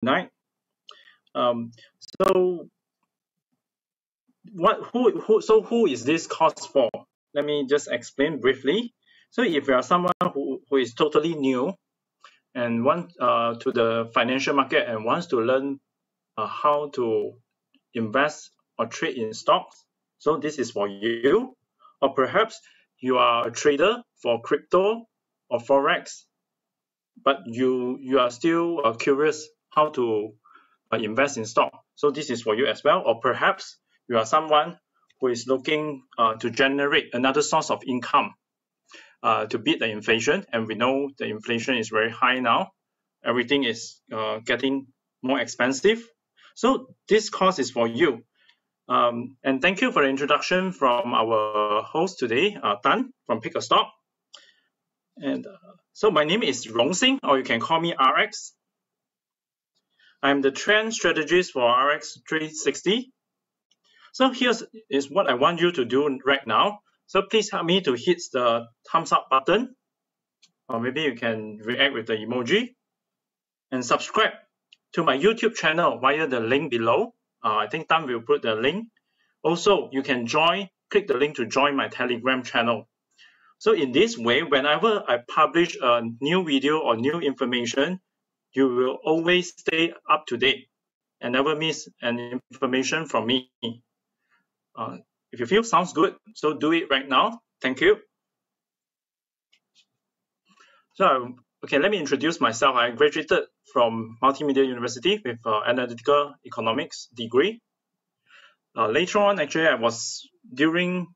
night. So who is this course for? Let me just explain briefly. So if you are someone who is totally new and want to the financial market and wants to learn how to invest or trade in stocks, so this is for you. Or perhaps you are a trader for crypto or forex, but you are still curious how to invest in stock, so this is for you as well. Or perhaps you are someone who is looking to generate another source of income to beat the inflation, and we know the inflation is very high now. Everything is getting more expensive, so this course is for you. And thank you for the introduction from our host today, Tan from Pickastock. And so my name is Rong Sing, or you can call me RX. I'm the trend strategist for RX 360. So here's what I want you to do right now. So please help me to hit the thumbs up button, or maybe you can react with the emoji, and subscribe to my YouTube channel via the link below. I think Tan will put the link. Also, you can click the link to join my Telegram channel. So in this way, whenever I publish a new video or new information, you will always stay up to date and never miss any information from me. If you feel sounds good, so do it right now. Thank you. So, okay, let me introduce myself. I graduated from Multimedia University with Analytical Economics degree. Later on, actually, I was during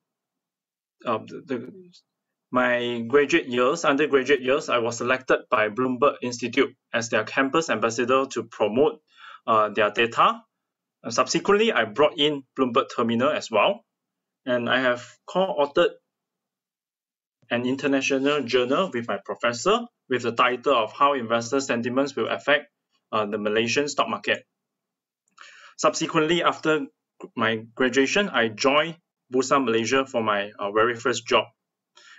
my graduate years, undergraduate years, I was selected by Bloomberg Institute as their campus ambassador to promote their data. Subsequently, I brought in Bloomberg Terminal as well, and I have co-authored an international journal with my professor with the title of How Investor Sentiments Will Affect the Malaysian Stock Market. Subsequently, after my graduation, I joined Bursa Malaysia for my very first job.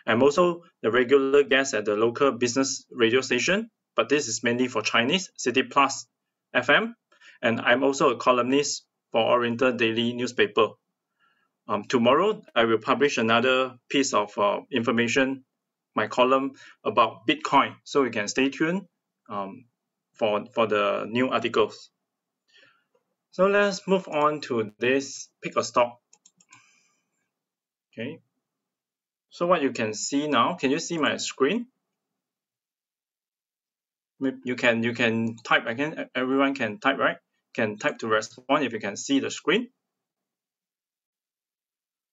I'm also the regular guest at the local business radio station, but this is mainly for Chinese, City Plus FM, and I'm also a columnist for Oriental Daily newspaper. Tomorrow, I will publish another piece of information, my column about Bitcoin, so you can stay tuned for the new articles. So let's move on to this Pickastock. Okay. So what you can see now, can you see my screen? You can type again. Everyone can type, right? Can type to respond if you can see the screen.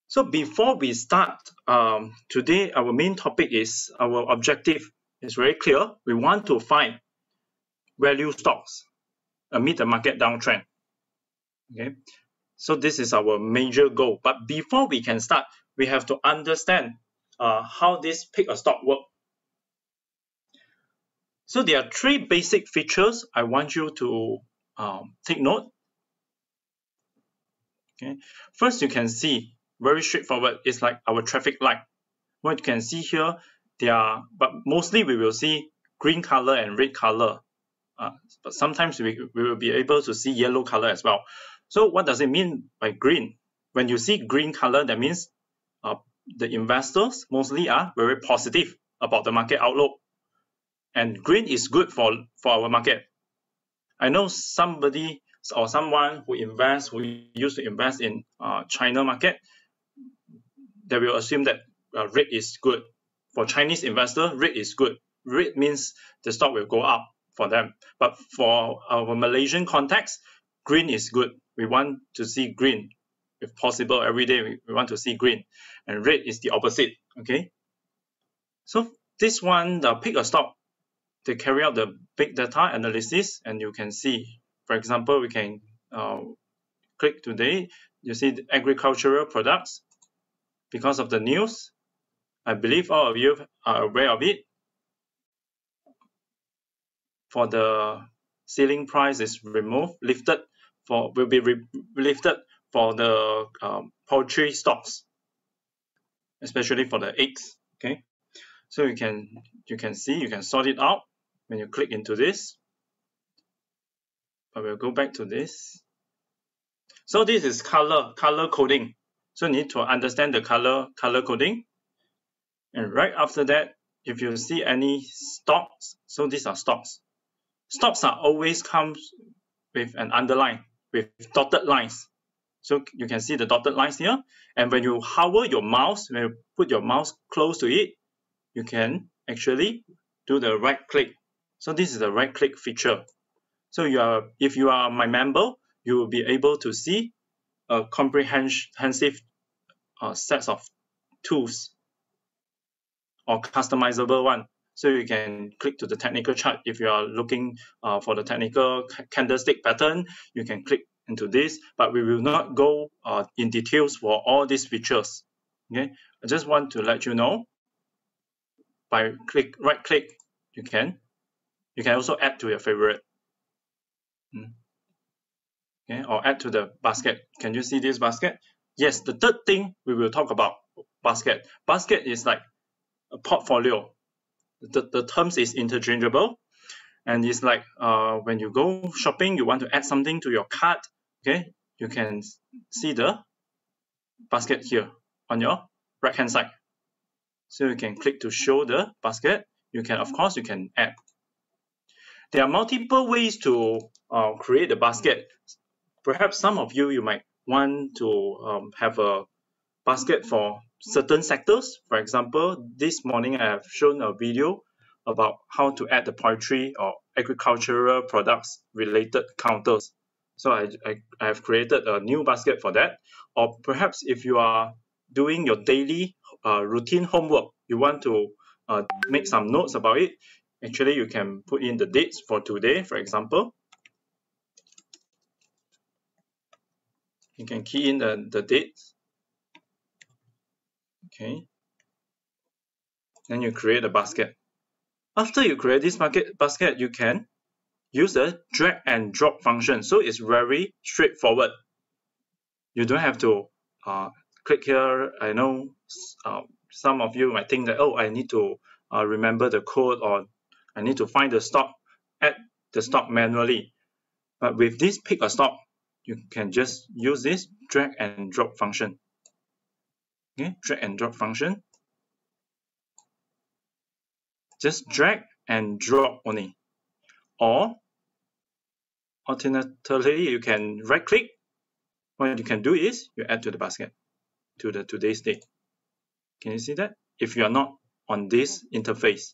So before we start, today our main topic is, our objective is very clear. We want to find value stocks amid the market downtrend. Okay, so this is our major goal. But before we can start, we have to understand how this Pickastock works. So there are three basic features I want you to take note. Okay, first you can see, very straightforward, it's like our traffic light. What you can see here, but mostly we will see green color and red color. But sometimes we will be able to see yellow color as well. So what does it mean by green? When you see green color, that means the investors mostly are very positive about the market outlook. And green is good for our market. I know somebody or someone who used to invest in China market, they will assume that red is good. For Chinese investor, red is good. Red means the stock will go up for them. But for our Malaysian context, green is good. We want to see green. If possible, every day we want to see green. And red is the opposite. Okay. So this one, the Pickastock, they carry out the big data analysis, and you can see, for example, we can click today. You see the agricultural products. Because of the news, I believe all of you are aware of it. For the ceiling price is lifted for the poultry stocks, especially for the eggs. Okay, so you can sort it out when you click into this. but we'll go back to this. So this is color coding. So you need to understand the color coding. And right after that, if you see any stocks, so these are stocks. Stocks are always comes with an underline, with dotted lines. So you can see the dotted lines here. And when you hover your mouse, when you put your mouse close to it, you can actually do the right click. So this is the right click feature. So if you are my member, you will be able to see a comprehensive sets of tools or customizable one. So you can click to the technical chart. If you are looking for the technical candlestick pattern, you can click into this, but we will not go in details for all these features. Okay, I just want to let you know, by right click, you can also add to your favorite. Okay, or add to the basket. Can you see this basket? Yes, the third thing we will talk about basket. Basket is like a portfolio. The terms is interchangeable, and it's like when you go shopping, you want to add something to your cart. Okay, you can see the basket here on your right hand side. So you can click to show the basket. You can, of course, you can add. There are multiple ways to create a basket. Perhaps some of you might want to have a basket for certain sectors. For example, this morning I have shown a video about how to add the poultry or agricultural products related counters. So I have created a new basket for that. Or perhaps if you are doing your daily routine homework, you want to make some notes about it, actually you can put in the dates for today, for example. You can key in the dates. Okay. Then you create a basket. After you create this basket, you can use the drag and drop function. So it's very straightforward. You don't have to click here. I know some of you might think that, oh, I need to remember the code, or I need to find the stock, add the stock manually. But with this pick a stock, you can just use this drag and drop function. Okay, drag and drop function. Just drag and drop only. Or alternatively, you can right click. What you can do is you add to the basket to the today's date. Can you see that? If you are not on this interface.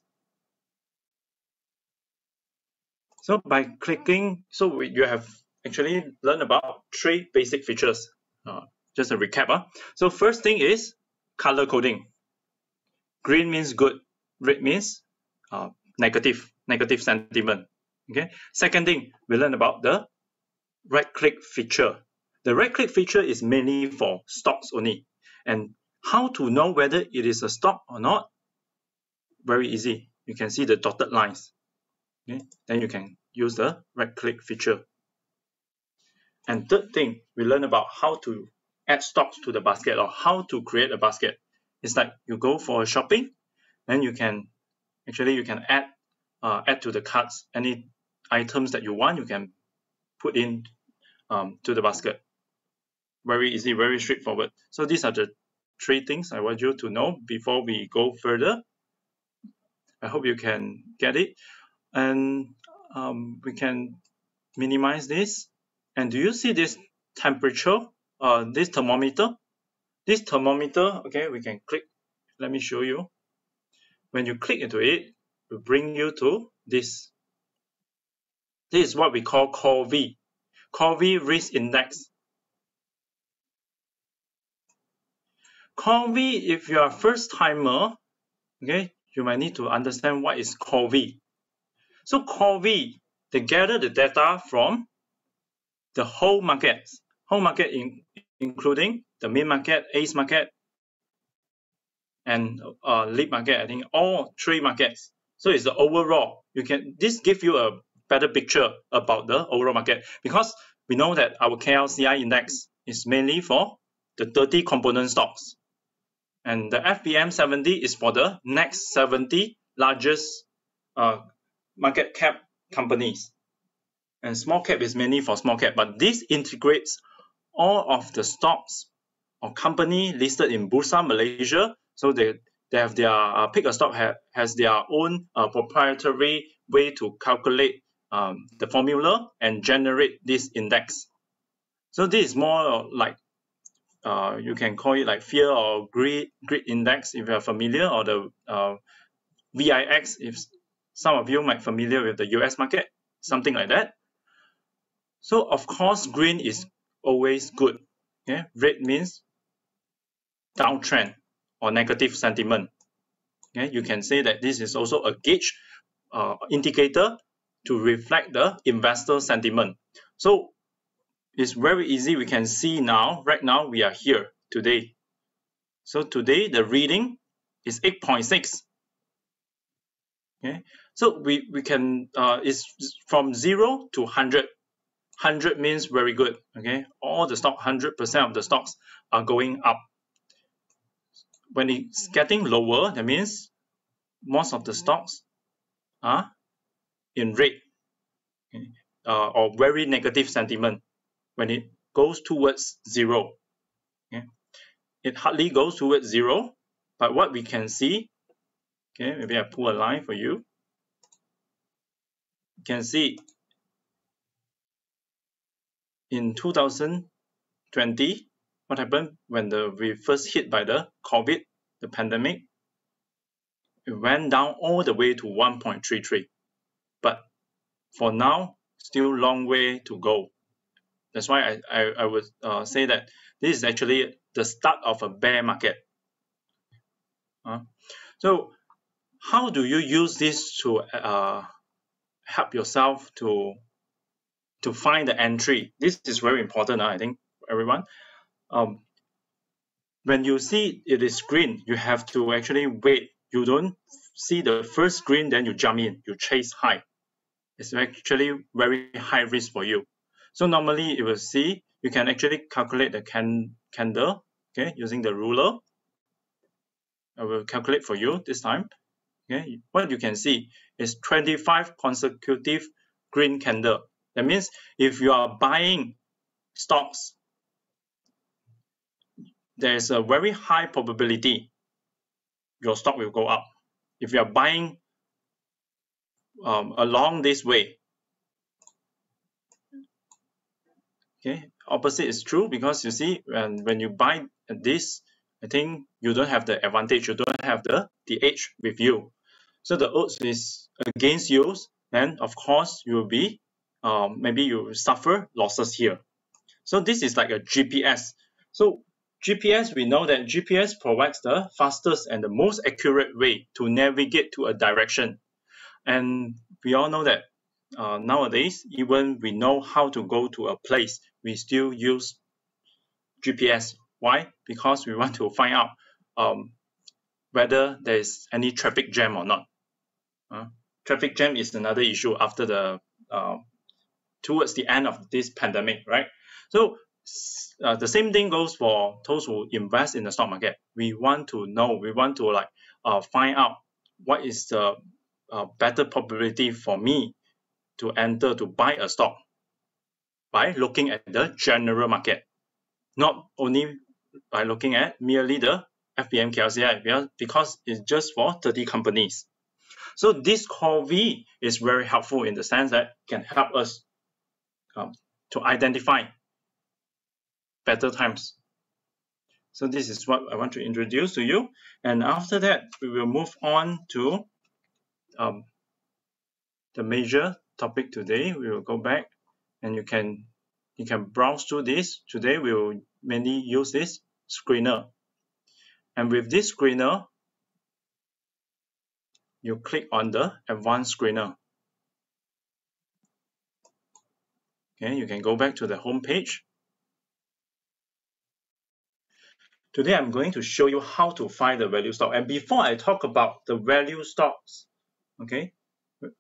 So by clicking, so you have actually learned about 3 basic features. Just a recap. So first thing is color coding. Green means good, red means negative sentiment. Okay. Second thing, we learned about the right click feature. The right click feature is mainly for stocks only. And how to know whether it is a stock or not? Very easy. You can see the dotted lines. Okay. Then you can use the right click feature. And third thing, we learn about how to add stocks to the basket, or how to create a basket. It's like you go for shopping, then you can add to the carts any items that you want. You can put in to the basket. Very easy, very straightforward. So these are the 3 things I want you to know before we go further. I hope you can get it. And we can minimize this. And do you see this temperature, this thermometer? This thermometer, okay, we can click. Let me show you. When you click into it, it will bring you to this. This is what we call COWI. COWI Risk Index. COWI, if you are a first timer, okay, you might need to understand what is COWI. So COWI, they gather the data from the whole market, including the main market, ACE market, and lead market. I think all 3 markets. So it's the overall. This gives you a better picture about the overall market, because we know that our KLCI index is mainly for the 30 component stocks, and the FBM 70 is for the next 70 largest market cap companies. and small cap is mainly for small cap, but this integrates all of the stocks or company listed in Bursa Malaysia. So they have their Pickastock has their own proprietary way to calculate the formula and generate this index. So this is more like you can call it like fear or greed index if you are familiar, or the VIX if some of you might familiar with the US market, something like that. So of course green is always good. Okay? Red means downtrend or negative sentiment. Okay? You can say that this is also a gauge indicator to reflect the investor sentiment. So it's very easy. We can see now, right now we are here today. So today the reading is 8.6. Okay, so we can it's from 0 to 100. 100 means very good. Okay, all the stock, 100% of the stocks are going up. When it's getting lower, that means most of the stocks are in red, okay, or very negative sentiment. When it goes towards 0, okay, it hardly goes towards 0. But what we can see, okay, maybe I pull a line for you. You can see in 2020, what happened when we first hit by the COVID, the pandemic, it went down all the way to 1.33. But for now, still long way to go. That's why I would say that this is actually the start of a bear market. So how do you use this to help yourself to find the entry? This is very important, I think, everyone. When you see it is green, you have to actually wait. You don't see the first green, then you jump in, you chase high. It's actually very high risk for you. So normally you will see, you can actually calculate the candle, okay, using the ruler. I will calculate for you this time. Okay, what you can see is 25 consecutive green candle. That means if you are buying stocks, there is a very high probability your stock will go up. If you are buying along this way, okay, opposite is true, because you see when you buy this, I think you don't have the advantage, you don't have the edge with you. So the odds is against you, and of course you will be maybe you will suffer losses here. So this is like a GPS. So GPS, we know that GPS provides the fastest and the most accurate way to navigate to a direction. And we all know that nowadays, even we know how to go to a place, we still use GPS. Why? Because we want to find out whether there is any traffic jam or not. Traffic jam is another issue after the towards the end of this pandemic, right? So the same thing goes for those who invest in the stock market. We want to know, we want to find out what is the better probability for me to enter, to buy a stock, by looking at the general market, not only by looking at merely the FBM-KLCI, because it's just for 30 companies. So this COWI is very helpful in the sense that it can help us to identify better times. So this is what I want to introduce to you, and after that we will move on to the major topic today. We will go back, and you can browse through this. Today we will mainly use this screener, and with this screener you click on the advanced screener. Okay, you can go back to the home page. Today I'm going to show you how to find the value stock. And before I talk about the value stocks, okay,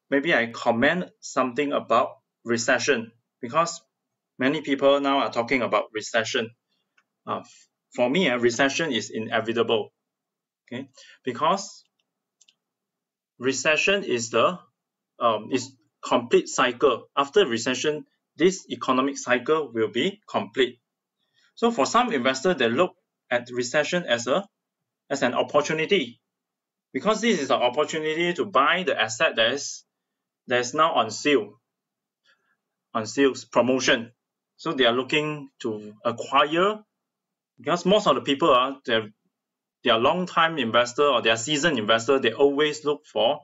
maybe I comment something about recession, because many people now are talking about recession. For me, a recession is inevitable. Okay, because recession is complete cycle. After recession, this economic cycle will be complete. So for some investors, they look at recession as an opportunity, because this is an opportunity to buy the asset that is now on sales promotion. So they are looking to acquire, because most of the people they are long-time investor or they are seasoned investor. They always look for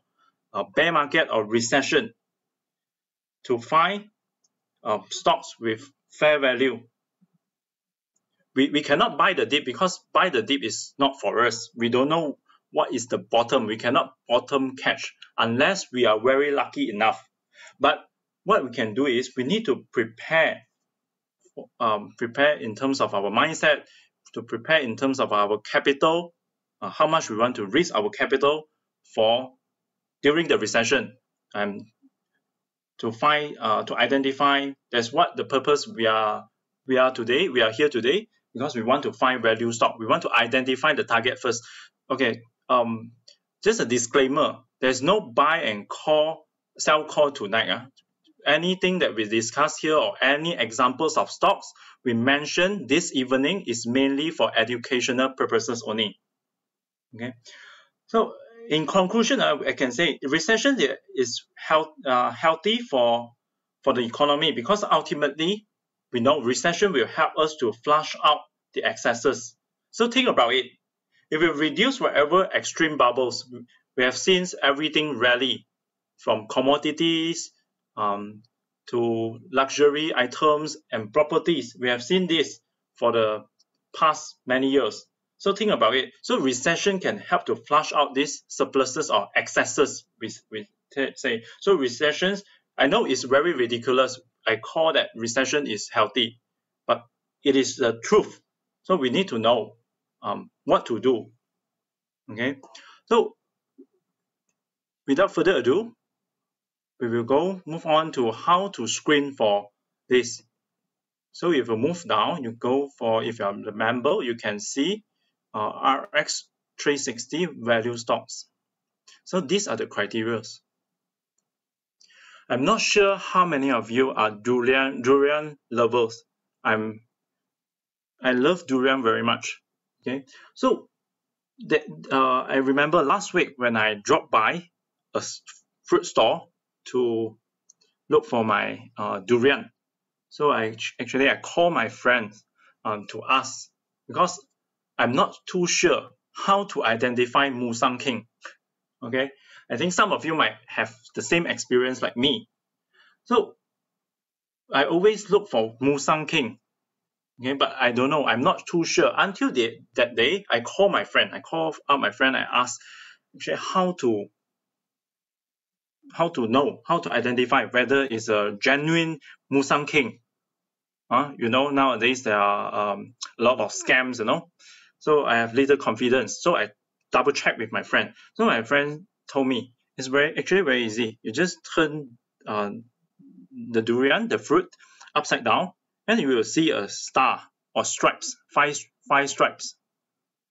a bear market or recession to find stocks with fair value. We cannot buy the dip, because buy the dip is not for us. We don't know what is the bottom. We cannot bottom catch unless we are very lucky enough. But what we can do is we need to prepare in terms of our mindset, to prepare in terms of our capital, how much we want to risk our capital for during the recession, and to identify. That's what the purpose we are here today, because we want to find value stock. We want to identify the target first. Okay, just a disclaimer, there's no buy and sell call tonight. Anything that we discuss here or any examples of stocks we mention this evening is mainly for educational purposes only. Okay, so in conclusion, I can say recession is healthy for the economy, because ultimately we know recession will help us to flush out the excesses. So think about it. If we reduce whatever extreme bubbles, we have seen everything rally, from commodities to luxury items and properties. We have seen this for the past many years. So think about it. So recession can help to flush out these surpluses or excesses, we say. So recessions, I know it's very ridiculous. I call that recession is healthy, but it is the truth. So we need to know what to do. Okay. So without further ado, we will move on to how to screen for this. So if you move down, you go for, if you're a member, you can see RX 360 value stocks. So these are the criteria. I'm not sure how many of you are durian lovers. I love durian very much. Okay, so I remember last week when I dropped by a fruit store to look for my durian. So I called my friends to ask, because I'm not too sure how to identify Musang King. Okay, I think some of you might have the same experience like me. So I always look for Musang King. Okay, but I don't know. I'm not too sure. Until that day, I called my friend. I called out my friend. I asked actually how to identify whether it's a genuine Musang King. You know, nowadays there are a lot of scams, you know. So I have little confidence. So I double checked with my friend. So my friend told me it's actually very easy. You just turn the durian, the fruit, upside down, and you will see a star or stripes, five stripes,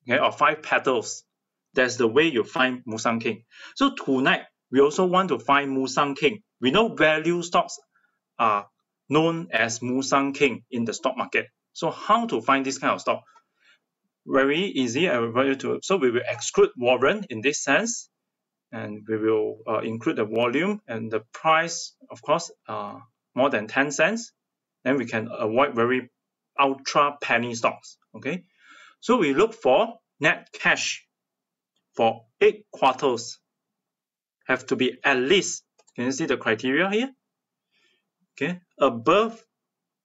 okay, or 5 petals. That's the way you find Musang King. So tonight, we also want to find Musang King. We know value stocks are known as Musang King in the stock market. So how to find this kind of stock? Very easy. So we will exclude warrant in this sense, and we will include the volume and the price, of course, more than 10 cents. Then we can avoid very ultra penny stocks. Okay, so we look for net cash for 8 quarters. Have to be at least, can you see the criteria here? Okay, above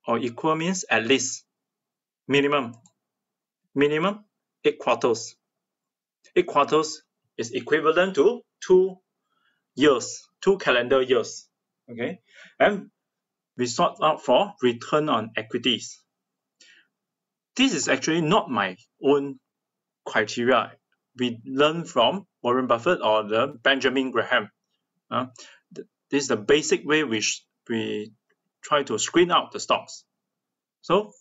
or equal means at least. Minimum 8 quarters. 8 quarters is equivalent to 2 calendar years. Okay, and we sort out for return on equities. This is actually not my own criteria. We learn from Warren Buffett or the Benjamin Graham. This is the basic way we try to screen out the stocks. So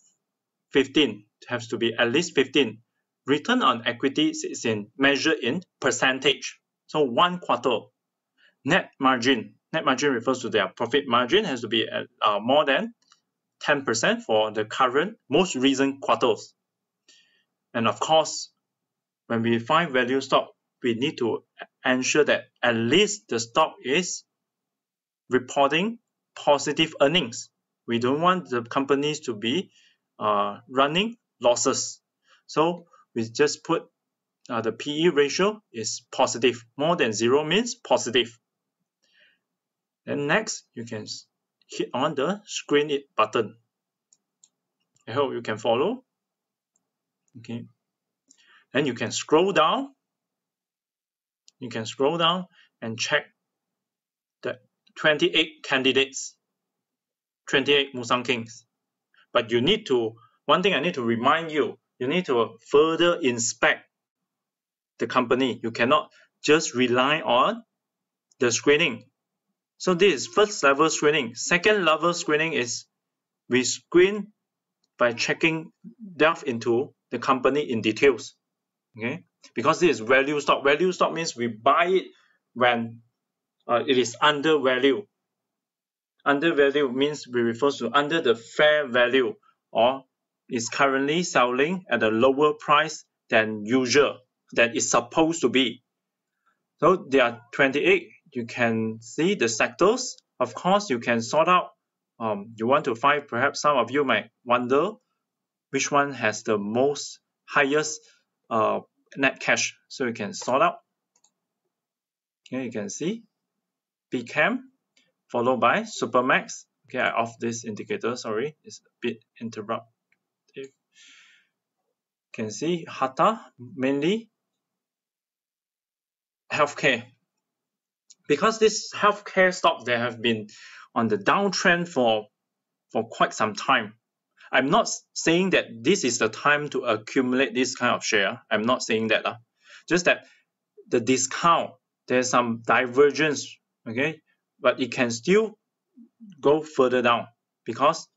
15 has to be at least 15. Return on equity is measured in percentage. So 1 quarter. Net margin Net margin refers to their profit margin has to be at more than 10% for the current most recent quarters. And of course, when we find value stock, we need to ensure that at least the stock is reporting positive earnings. We don't want the companies to be running losses. So we just put the PE ratio is positive. More than 0 means positive. Then next, you can hit on the screen it button. I hope you can follow. Okay. Then you can scroll down. You can scroll down and check the 28 candidates, 28 Musang Kings. But you need to, one thing I need to remind you, you need to further inspect the company. You cannot just rely on the screening. So this is first level screening. Second level screening is we screen by checking delve into the company in details. Okay, because this is value stock. Value stock means we buy it when it is under value. Under value means we refer to under the fair value, or is currently selling at a lower price than usual, that is supposed to be. So there are 28. You can see the sectors. Of course, you can sort out. You want to find, perhaps some of you might wonder which one has the most highest net cash. So you can sort out. Here you can see PCAM followed by Supermax. Okay, I off this indicator. Sorry, it's a bit interruptive. You can see Hata, mainly healthcare. Because this healthcare stocks, they have been on the downtrend for quite some time. I'm not saying that this is the time to accumulate this kind of share. I'm not saying that. Just that the discount, there's some divergence, okay? But it can still go further down because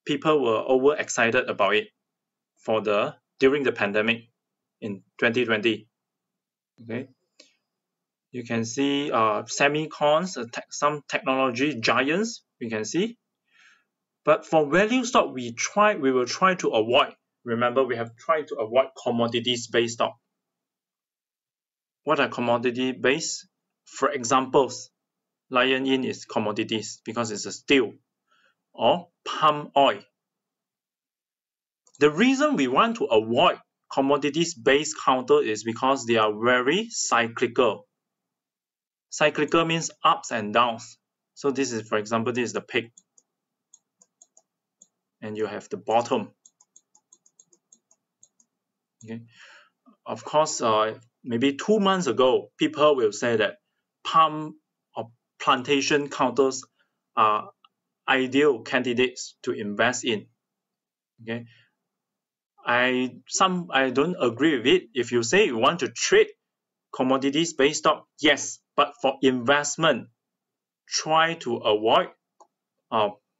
people were overexcited about it during the pandemic in 2020. Okay, you can see semicons, some technology giants. We can see. But for value stock, we will try to avoid. Remember, we have tried to avoid commodities-based stock. What are commodity-based? For examples, Lion Yin is commodities because it's a steel, or palm oil. The reason we want to avoid commodities-based counter is because they are very cyclical. Cyclical means ups and downs. So this is, for example, this is the peak. And you have the bottom. Okay. Of course, maybe 2 months ago, people will say that palm or plantation counters are ideal candidates to invest in. Okay. I don't agree with it. If you say you want to trade commodities-based stock, yes, but for investment, try to avoid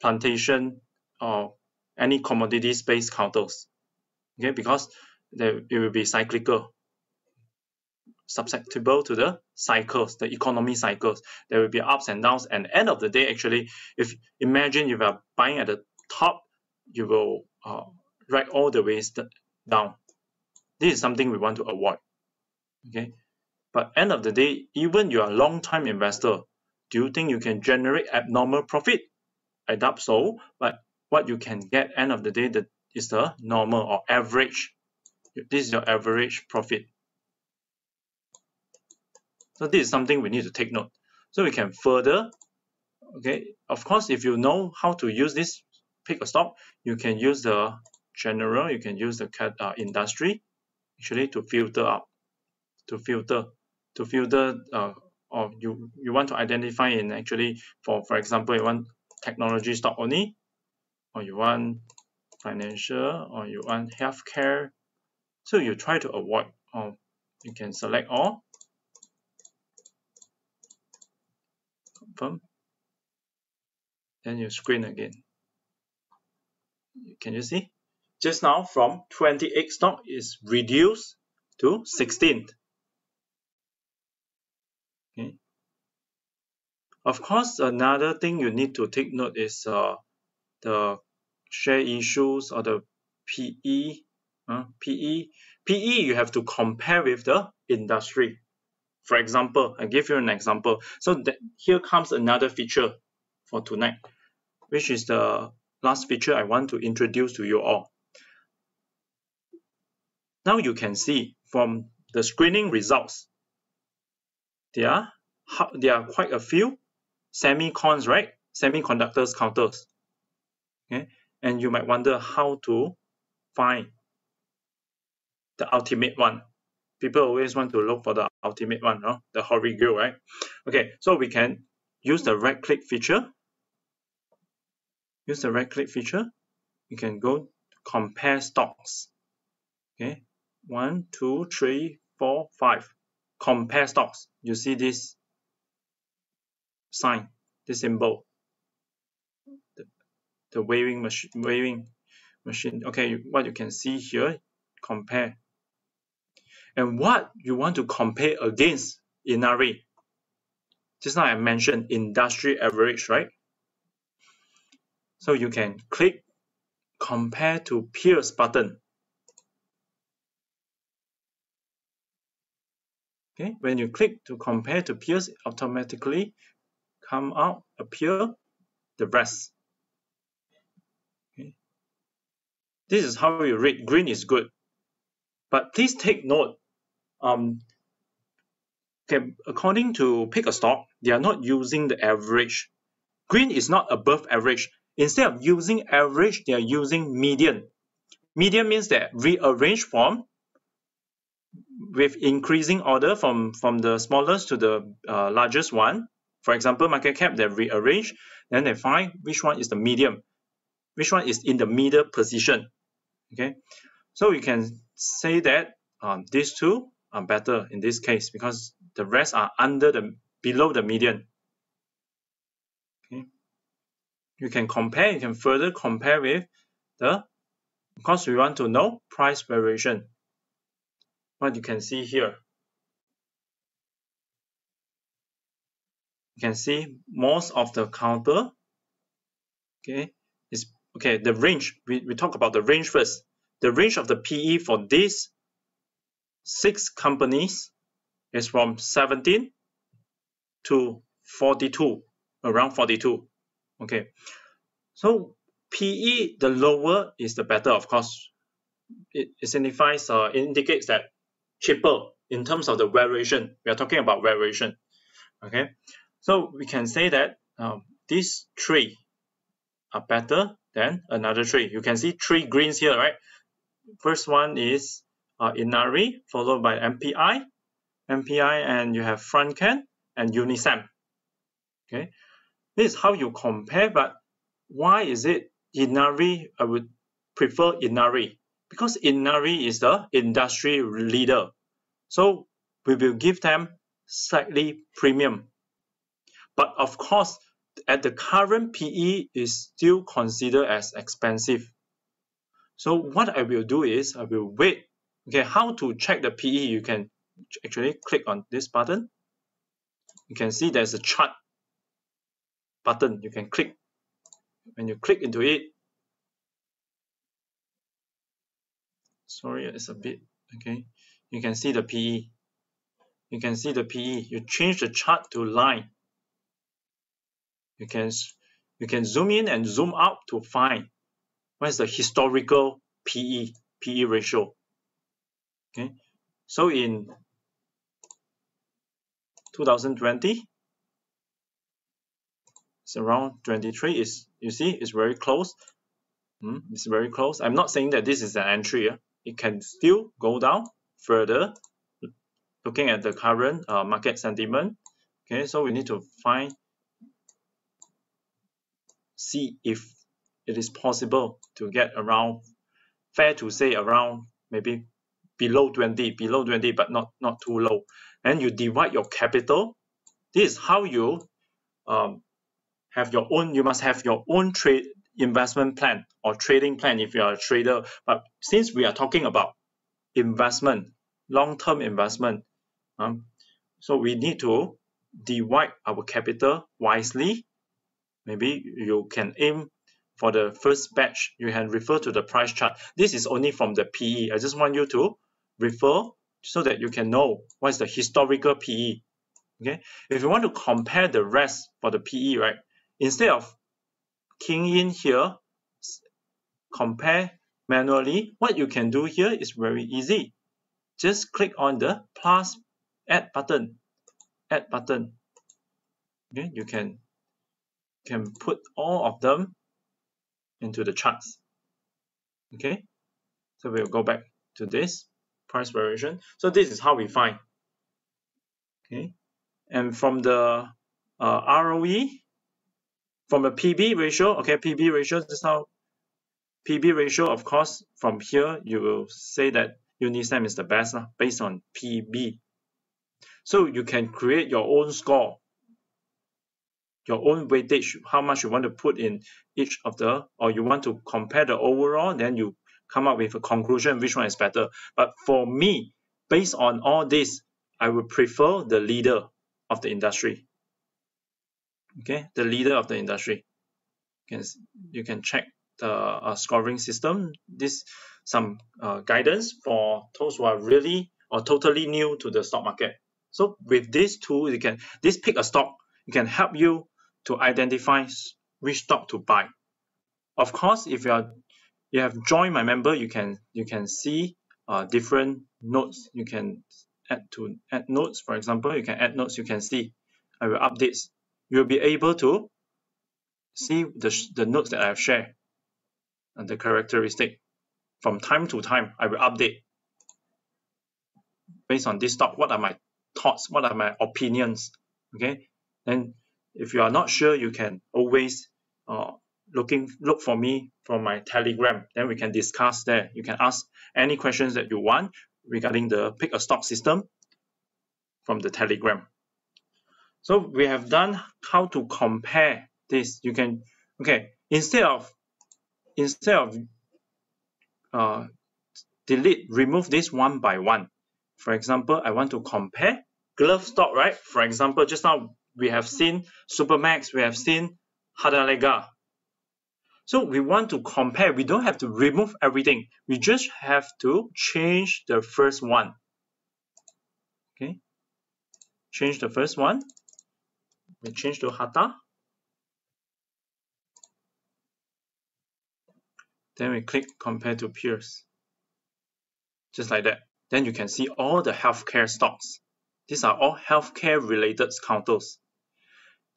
plantation or any commodities-based counters, okay, because it will be cyclical, susceptible to the cycles, the economy cycles. There will be ups and downs, and end of the day, actually, imagine you are buying at the top, you will ride all the way down. This is something we want to avoid, okay? But end of the day, even you are a long-time investor, do you think you can generate abnormal profit? I doubt so, but what you can get end of the day is the normal or average. This is your average profit. So this is something we need to take note. So we can further, okay, of course, if you know how to use this pick a stock, you can use the general, you can use the industry actually to filter out, or you want to identify in actually for example, you want technology stock only, or you want financial, or you want healthcare. So you try to avoid, or you can select all, confirm, then you screen again. Can you see? Just now from 28 stock is reduced to 16. Okay. Of course, another thing you need to take note is the share issues or the PE. PE you have to compare with the industry. For example, I give you an example. So here comes another feature for tonight, which is the last feature I want to introduce to you all. Now you can see from the screening results, there are quite a few semicons, right? Semiconductors counters. Okay, and you might wonder how to find the ultimate one. People always want to look for the ultimate one, no? The holy grail, right? Okay, so we can use the right click feature. Use the right click feature. You can go to compare stocks. Okay, 1, 2, 3, 4, 5. Compare stocks. You see this sign, this symbol, the waving machine. Okay, what you can see here, compare. And what you want to compare against Inari. Just now I mentioned industry average, right? So you can click compare to peers button. Okay, when you click to compare to peers, automatically appear the rest. Okay. This is how you rate. Green is good. But please take note, okay, according to Pickastock, they are not using the average. Green is not above average. Instead of using average, they are using median. Median means that rearrange from with increasing order from the smallest to the largest one. For example, market cap, they rearrange, then they find which one is the medium, which one is in the middle position. Okay, so we can say that these two are better in this case because the rest are below the median. Okay, you can compare, you can further compare with of course we want to know price variation. What you can see here, you can see most of the counter, okay, is okay. The range, we talk about the range first. The range of the PE for these 6 companies is from 17 to 42, around 42. Okay, so PE, the lower is the better, of course. It signifies, it indicates that cheaper in terms of the variation. We are talking about variation. Okay, so we can say that these 3 are better than another 3. You can see 3 greens here, right? First one is Inari, followed by MPI, and you have Frontcan and Unisem. Okay, this is how you compare. But why is it Inari? I would prefer Inari because Inari is the industry leader. So we will give them slightly premium. But of course, at the current PE is still considered as expensive. So what I will do is I will wait. Okay, how to check the PE? You can actually click on this button. You can see there's a chart button. You can click. When you click into it, sorry, it's a bit, okay. You can see the PE. You can see the PE. You change the chart to line. You can zoom in and zoom out to find what is the historical PE ratio. Okay, so in 2020, it's around 23. You see, it's very close. It's very close. I'm not saying that this is an entry. It can still go down further. Looking at the current market sentiment. Okay, so we need to see if it is possible to get around, fair to say around maybe below 20, but not too low. And you divide your capital. This is how you have your own. You must have your own trade investment plan or trading plan if you are a trader. But since we are talking about investment, long-term investment, so we need to divide our capital wisely. Maybe you can aim for the first batch. You can refer to the price chart. This is only from the PE. I just want you to refer so that you can know what is the historical PE. Okay, if you want to compare the rest for the PE, right, instead of keying in here, compare manually, what you can do here is very easy. Just click on the plus add button. Okay, you can put all of them into the charts. Okay, so we'll go back to this price variation. So this is how we find. Okay, and from the ROE, from the PB ratio, okay, PB ratio, just now PB ratio, of course, from here you will say that Unisem is the best based on PB. So you can create your own score, your own weightage, how much you want to put in each of the, or you want to compare the overall, then you come up with a conclusion which one is better. But for me, based on all this, I would prefer the leader of the industry. Okay, the leader of the industry. You can check the scoring system. This some guidance for those who are really or totally new to the stock market. So with this tool, this Pickastock, it can help you to identify which stock to buy. Of course, if you have joined my member, you can see different notes. You can add notes. For example, you can add notes. You can see I will update. You'll be able to see the notes that I have shared and the characteristic. From time to time, I will update based on this stock. What are my thoughts? What are my opinions? Okay. Then, if you are not sure, you can always look for me from my Telegram. Then we can discuss there. You can ask any questions that you want regarding the Pickastock system from the Telegram. So we have done how to compare this. You can, okay, instead of remove this one by one. For example, I want to compare glove stock, right? For example, just now we have seen Supermax, we have seen Hadalega. So we want to compare. We don't have to remove everything. We just have to change the first one. Okay, change the first one. We change to Hata. Then we click compare to peers. Just like that. Then you can see all the healthcare stocks. These are all healthcare related counters.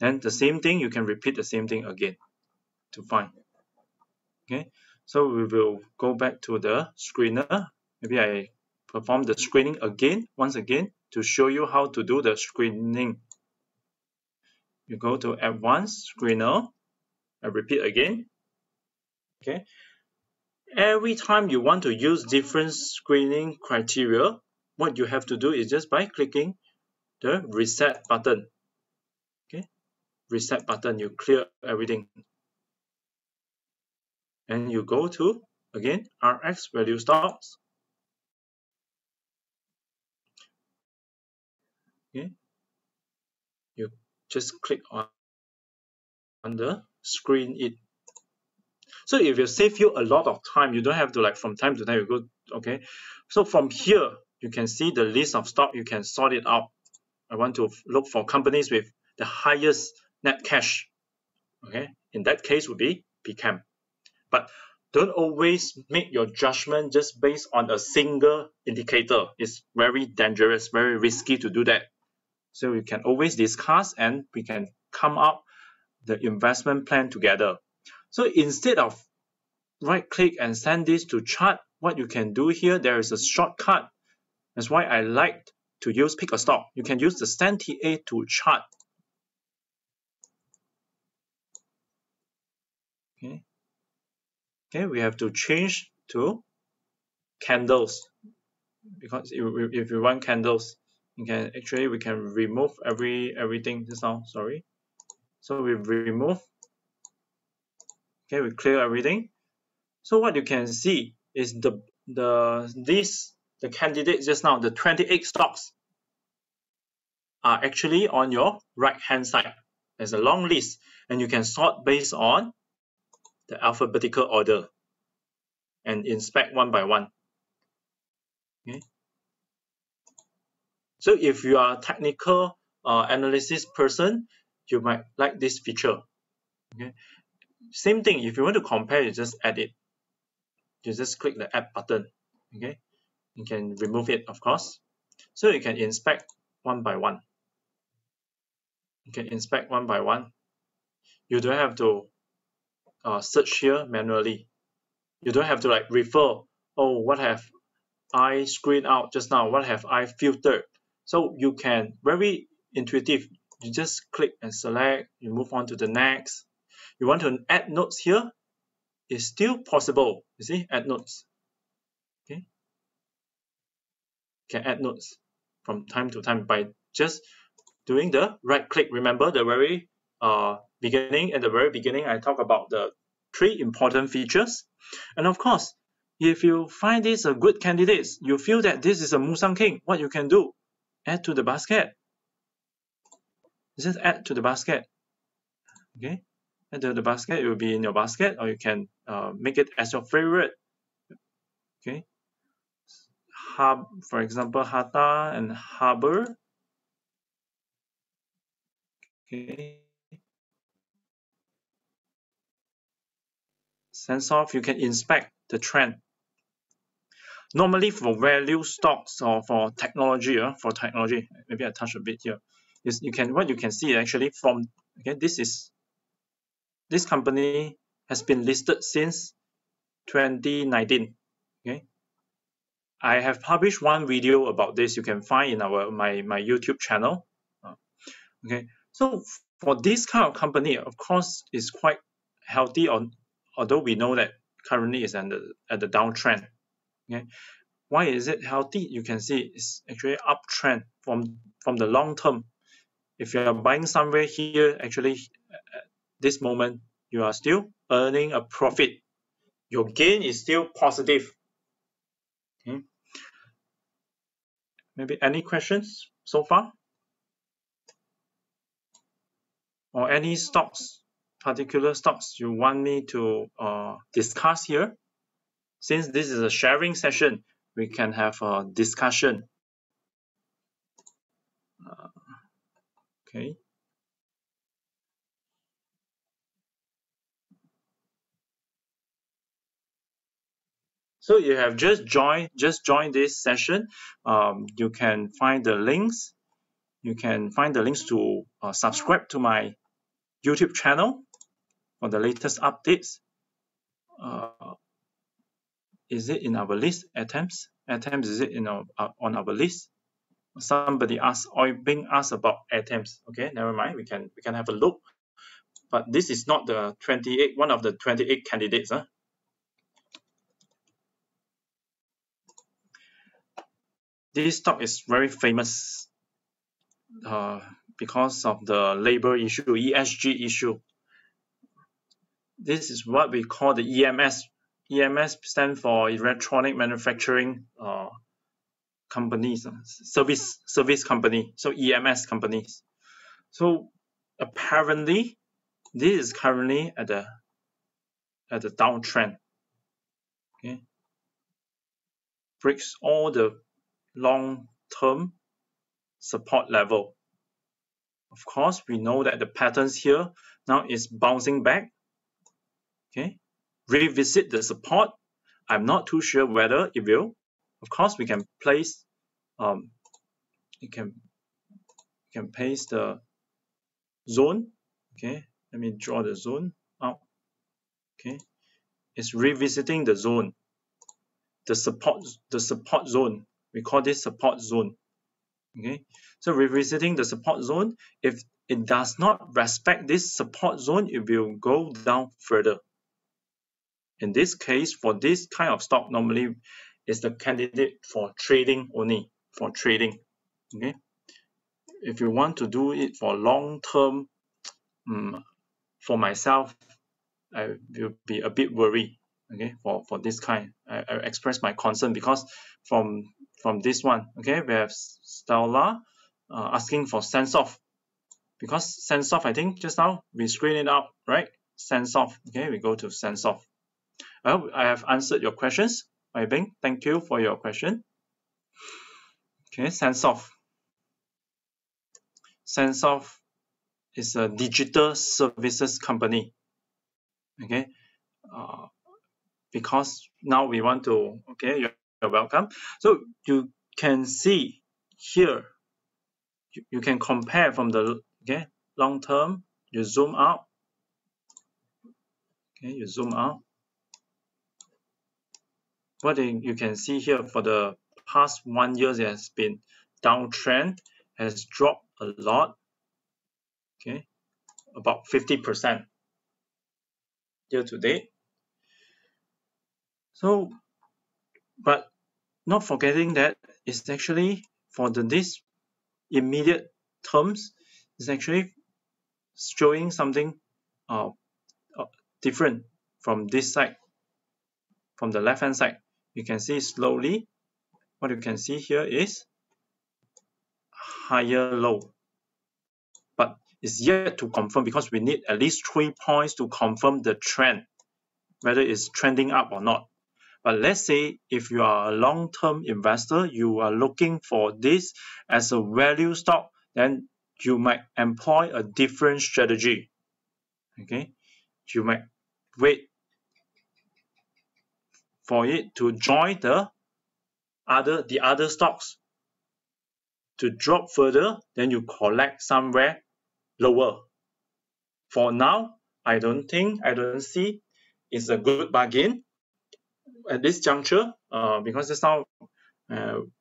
Then the same thing, you can repeat the same thing again to find. Okay, so we will go back to the screener. Maybe I perform the screening once again to show you how to do the screening. You go to advanced screener. I repeat again. Okay. Every time you want to use different screening criteria, what you have to do is just by clicking the reset button. Okay, reset button, you clear everything. And you go to, again, RX value stocks. Okay, you just click on the screen it. So if it save you a lot of time, you don't have to from time to time you go, okay. So from here, you can see the list of stock, you can sort it out. I want to look for companies with the highest net cash. Okay, in that case would be PCAM. But don't always make your judgment just based on a single indicator. It's very dangerous, very risky to do that. So we can always discuss and we can come up the investment plan together. So instead of right click and send this to chart, what you can do here, there is a shortcut. That's why I like to use Pickastock. You can use the send TA to chart. Okay, we have to change to candles because if you want candles, we can remove everything just now. Sorry, so we remove. Okay, we clear everything. So what you can see is the candidate just now, the 28 stocks. are actually on your right hand side. There's a long list, and you can sort based on the alphabetical order and inspect one by one. Okay. So if you are a technical analysis person, you might like this feature. Okay. Same thing, if you want to compare, you just add it. You just click the add button. Okay. You can remove it, of course. So you can inspect one by one. You can inspect one by one. You don't have to search here manually. You don't have to like refer, oh, what have I screened out just now? What have I filtered? So you can, very intuitive, you just click and select, you move on to the next. You want to add notes here, it's still possible. You see, add notes. Okay. You can add notes from time to time by just doing the right click. Remember the very beginning, at the very beginning, I talk about the 3 important features. And of course, if you find this a good candidate, you feel that this is a Musang King, what you can do? Add to the basket. Just add to the basket. Okay, add to the basket. It will be in your basket, or you can make it as your favorite. Okay, for example, Hata and Harbor. Okay, sense of, you can inspect the trend. Normally for value stocks or for technology, maybe I touch a bit here. What you can see actually from, okay, this company has been listed since 2019. Okay, I have published one video about this. You can find in my YouTube channel. Okay, so for this kind of company, of course, is quite healthy. Although we know that currently is at the downtrend. Okay, why is it healthy? You can see it's actually uptrend from the long term. If you are buying somewhere here, actually at this moment, you are still earning a profit. Your gain is still positive. Okay. Maybe any questions so far? Or any stocks, particular stocks you want me to discuss here? Since this is a sharing session, we can have a discussion. Okay. So you have just joined this session. You can find the links. You can find the links to subscribe to my YouTube channel for the latest updates. Is it in our list? Attempts? Is it on our list? Somebody asked, or being asked about attempts. Okay, never mind. We can have a look. But this is not the 28, one of the 28 candidates. This stock is very famous because of the labor issue, ESG issue. This is what we call the EMS. EMS stands for electronic manufacturing companies, service company. So EMS companies. So apparently, this is currently at the downtrend. Okay, breaks all the long-term support level. Of course, we know that the patterns here now is bouncing back. Okay, revisit the support. I'm not too sure whether it will. Of course, we can place. You can place the zone. Okay, let me draw the zone out. Okay, it's revisiting the zone, the support zone. We call this support zone. Okay, so revisiting the support zone. If it does not respect this support zone, it will go down further. In this case, for this kind of stock, normally is the candidate for trading only, for trading. Okay, if you want to do it for long term, for myself, I will be a bit worried. Okay, for this kind, I express my concern because from this one, okay, we have Stella, asking for sense of, because sense of, I think just now we screen it out, right? Sense of. Okay, we go to sense of. I hope I have answered your questions, Wai Bing. Thank you for your question. Okay, sense of. Sense of is a digital services company. Okay, because now we want to, okay, you're welcome. So you can see here, you can compare from the, okay, long term, you zoom out. Okay, you zoom out. What you can see here for the past 1 year, it has been downtrend, has dropped a lot. Okay, about 50% year to date. So, but not forgetting that it's actually for this immediate terms, it's actually showing something different from this side, from the left hand side. You can see slowly, what you can see here is higher low, but it's yet to confirm because we need at least 3 points to confirm the trend, whether it's trending up or not. But let's say if you are a long-term investor, you are looking for this as a value stock, then you might employ a different strategy. Okay, you might wait for it to join the other stocks to drop further, then you collect somewhere lower. For now, I don't see it's a good bargain at this juncture, because just now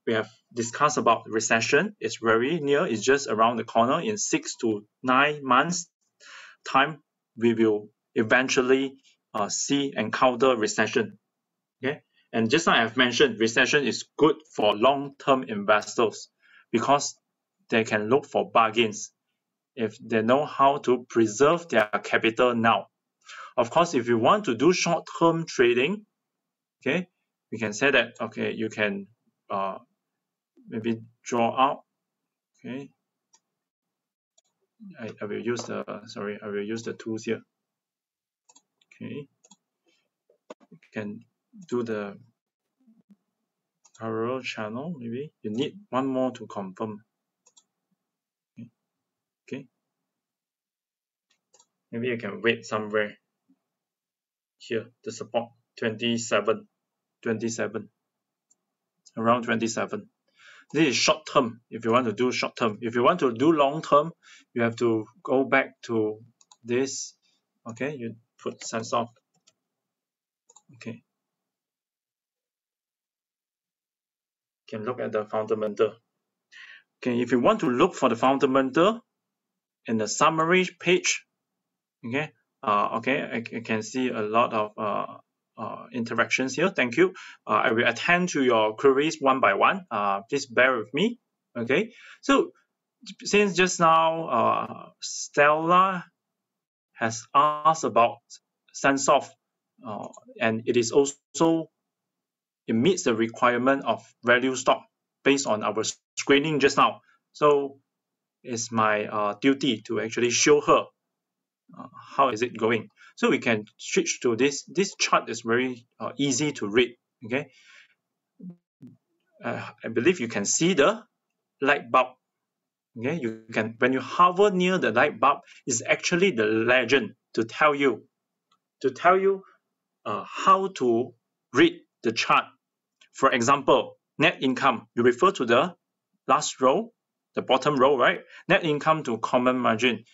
we have discussed about recession. It's very near, it's just around the corner. In 6 to 9 months time, we will eventually encounter recession. Okay, and just like I've mentioned, recession is good for long-term investors because they can look for bargains if they know how to preserve their capital now. Of course, if you want to do short-term trading, okay, we can say that, okay, you can maybe draw out. Okay, I will use the tools here. Okay, you can do the parallel channel. Maybe you need one more to confirm. Okay, maybe you can wait somewhere here, the support 27, around 27. This is short term. If you want to do short term, if you want to do long term, you have to go back to this. Okay, you put sense of. Okay, you can look at the fundamental. Okay, if you want to look for the fundamental in the summary page, okay, I can see a lot of interactions here. Thank you. I will attend to your queries one by one. Please bear with me. Okay, so since just now Stella has asked about sense of, and it is also, it meets the requirement of value stock based on our screening just now. So it's my duty to actually show her how is it going. So we can switch to this. This chart is very easy to read. Okay, I believe you can see the light bulb. Okay, you can, when you hover near the light bulb, is actually the legend to tell you how to read the chart. For example, net income. You refer to the last row, the bottom row, right? Net income to common margin.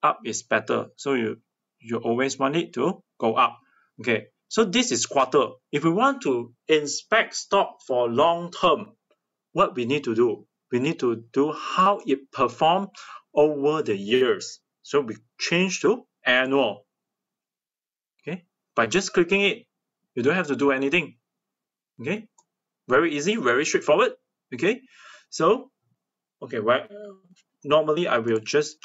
Up is better, so you always want it to go up. Okay, so this is quarter. If we want to inspect stock for long term, what we need to do? We need to do how it performed over the years. So we change to annual. Okay, by just clicking it, you don't have to do anything. Okay, very easy, very straightforward. Okay, so okay, well, normally I will just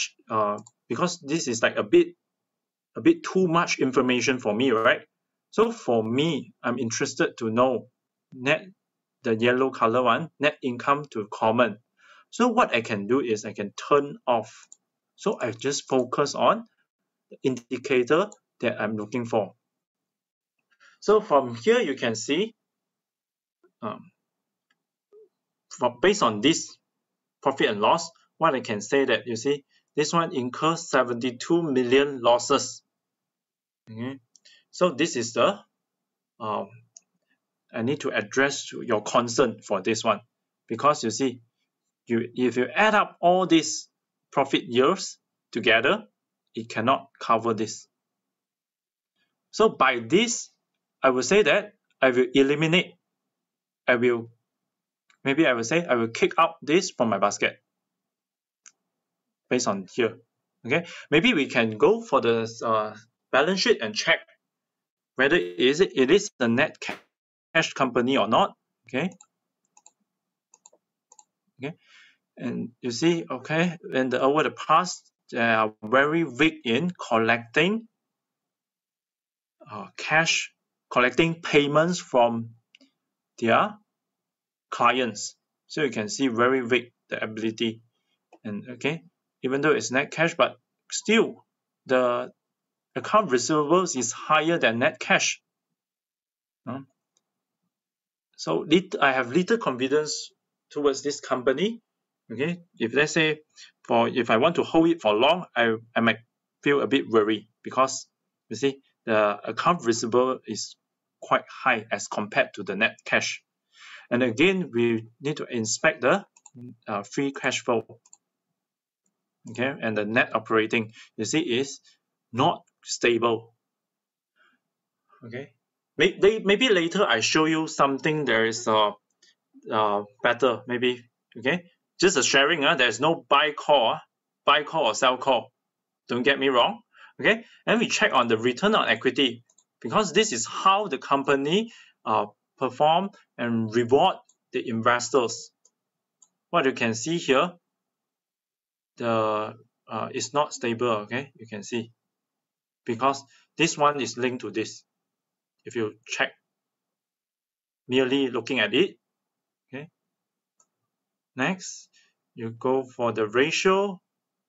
because this is like a bit too much information for me, right? So for me, I'm interested to know the yellow color one, net income to common. So what I can do is I can turn off. So I just focus on the indicator that I'm looking for. So from here you can see, based on this profit and loss, what I can say that you see this one incurs 72 million losses. Okay, so this is the I need to address your concern for this one, because you see, if you add up all these profit years together, it cannot cover this. So by this, I will say that I will eliminate. I will kick out this from my basket based on here. Okay, maybe we can go for the balance sheet and check whether it is a net cash company or not. Okay, and you see, okay, and over the past, they are very weak in collecting collecting payments from their clients. So you can see very weak the ability, and okay, even though it's net cash, but still the account receivables is higher than net cash. So I have little confidence towards this company. Okay, if let's say if I want to hold it for long, I might feel a bit worried, because you see the account receivable is quite high as compared to the net cash. And again, we need to inspect the free cash flow. Okay, and the net operating, you see, is not stable. Okay, maybe later I show you something there is better, maybe. Okay, just a sharing. There's no buy call or sell call. Don't get me wrong. Okay, and we check on the return on equity, because this is how the company perform and reward the investors. What you can see here, it's not stable. Okay, you can see, because this one is linked to this. If you check merely looking at it. Okay, next you go for the ratio.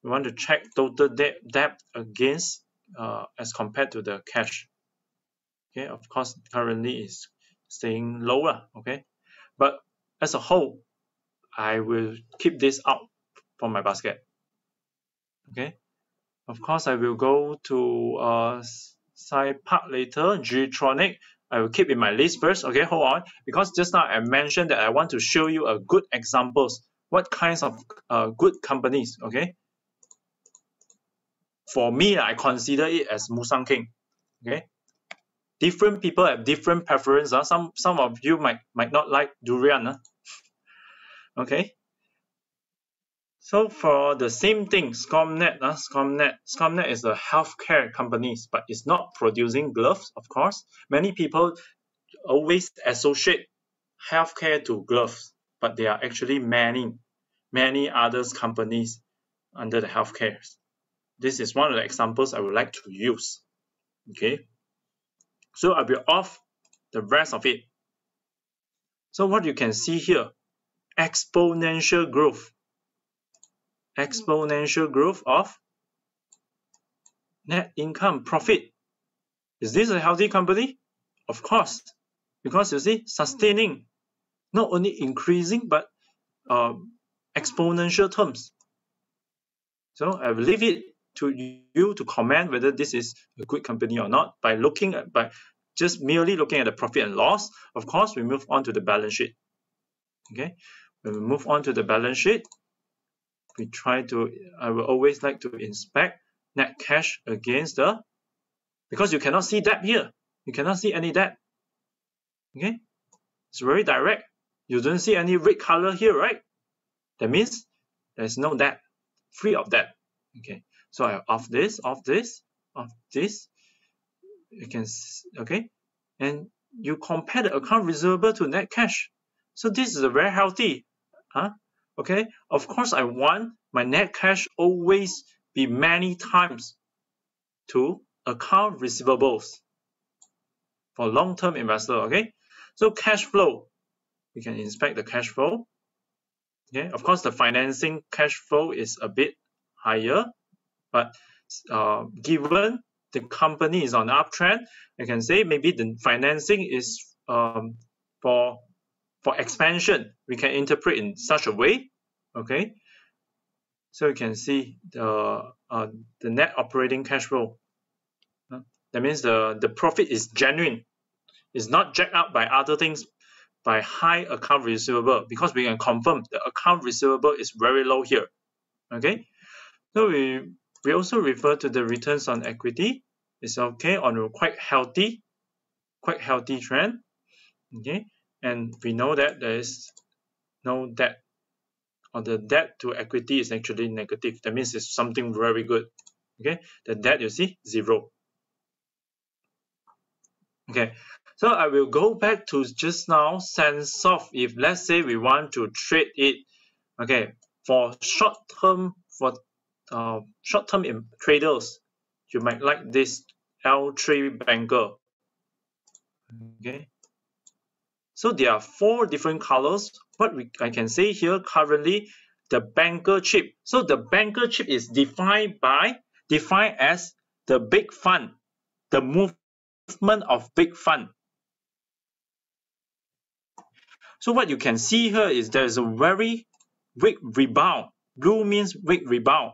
We want to check total debt against as compared to the cash. Okay, of course currently is staying lower. Okay, but as a whole, I will keep this out from my basket. Okay, of course I will go to SciPark later. G-Tronic, I will keep in my list first. Okay, hold on, because just now I mentioned that I want to show you a good examples. What kinds of good companies? Okay, for me, I consider it as Musang King. Okay, different people have different preference. Some of you might not like durian. Okay, so for the same thing, SCOMNET is a healthcare company, but it's not producing gloves. Of course, many people always associate healthcare to gloves, but there are actually many other companies under the healthcare. This is one of the examples I would like to use. Okay, so I will off the rest of it. So what you can see here, exponential growth of net income profit. Is this a healthy company? Of course, because you see, sustaining, not only increasing but exponential terms. So I will leave it to you to comment whether this is a good company or not by just merely looking at the profit and loss. Of course, we move on to the balance sheet. Okay, when we move on to the balance sheet, I will always like to inspect net cash against because you cannot see debt here. You cannot see any debt. Okay, it's very direct. You don't see any red color here, right? That means there's no debt, free of debt. Okay, so I off this. You can, okay, and you compare the account receivable to net cash. So this is a very healthy, okay. Of course, I want my net cash always be many times to account receivables for long-term investor. Okay, so cash flow, we can inspect the cash flow. Okay, of course the financing cash flow is a bit higher, but given the company is on uptrend, I can say maybe the financing is for expansion. We can interpret in such a way. Okay, so you can see the net operating cash flow. That means the profit is genuine. It's not jacked up by other things, by high account receivable, because we can confirm the account receivable is very low here. Okay, so we also refer to the returns on equity. It's okay on a quite healthy trend. Okay, and we know that there is no debt, or the debt to equity is actually negative. That means it's something very good. Okay, the debt, you see, 0. Okay, so I will go back to just now sense of, if let's say we want to trade it. Okay, for short-term traders, you might like this L3 banker. Okay, so there are 4 different colors. What I can say here currently, the banker chip. So the banker chip is defined as the big fund, the movement of big fund. So what you can see here is there is a very weak rebound. Blue means weak rebound.